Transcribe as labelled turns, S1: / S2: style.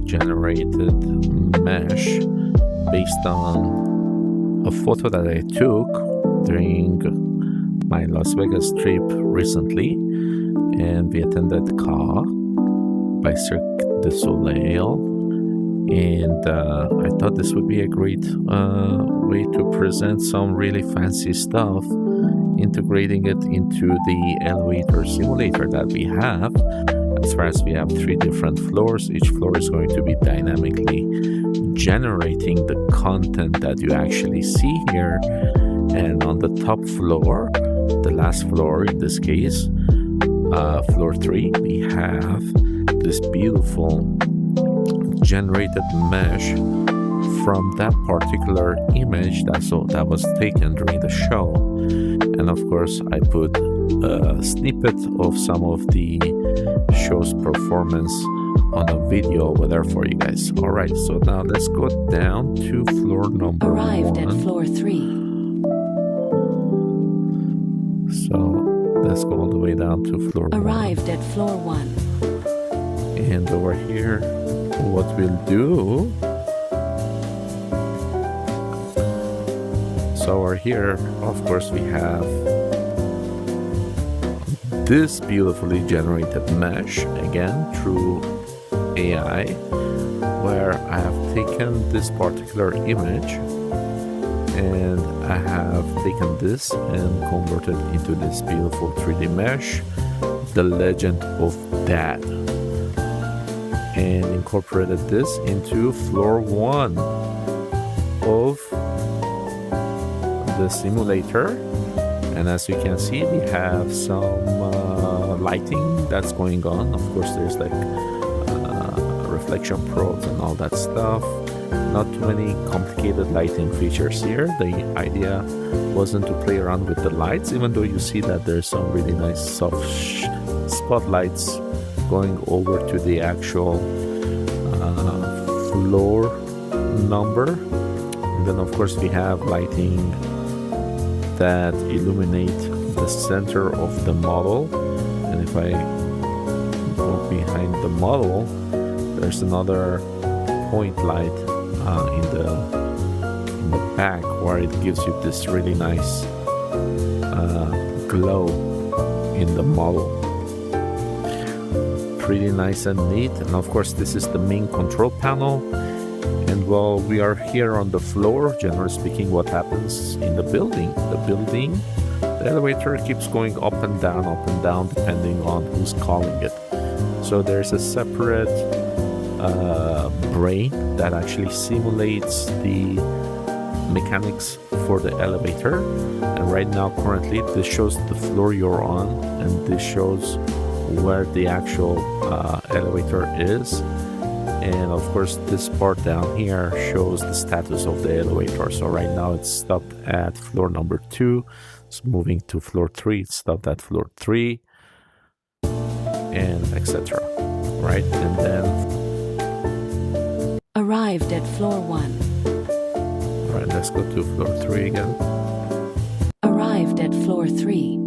S1: generated mesh based on a photo that I took during my Las Vegas trip recently, and we attended CA by Cirque du Soleil, and I thought this would be a great way to present some really fancy stuff, integrating it into the elevator simulator that we have. As far as we have 3 different floors, each floor is going to be dynamically generating the content that you actually see here. And on the top floor, the last floor in this case, floor 3, we have this beautiful generated mesh from that particular image that was taken during the show. And of course, I put a snippet of some of the show's performance on a video over there for you guys. All right, so now let's go down to floor number 1.
S2: Arrived at floor 3.
S1: So let's go all the way down to floor 1.
S2: Arrived at floor 1.
S1: And over here, what we'll do, so over here, of course, we have this beautifully generated mesh, again through AI, where I have taken this particular image and I have taken this and converted into this beautiful 3D mesh, The Legend of Dad, and incorporated this into floor 1 of the simulator. And as you can see, we have some lighting that's going on. Of course, there's like reflection probes and all that stuff. Not too many complicated lighting features here. The idea wasn't to play around with the lights, even though you see that there's some really nice soft spotlights going over to the actual floor number. And then of course we have lighting that illuminate the center of the model. And if I go behind the model, there's another point light in the back where it gives you this really nice glow in the model. Pretty nice and neat. And of course, this is the main control panel. And while we are here on the floor, generally speaking, what happens in the building? The elevator keeps going up and down, depending on who's calling it. So there's a separate brain that actually simulates the mechanics for the elevator. And right now, currently, this shows the floor you're on, and this shows where the actual elevator is. And of course, this part down here shows the status of the elevator. So right now it's stopped at floor number 2. It's moving to floor 3. It's stopped at floor 3, and etc. Right? And then
S2: arrived at floor 1.
S1: All right, let's go to floor 3 again.
S2: Arrived at floor 3.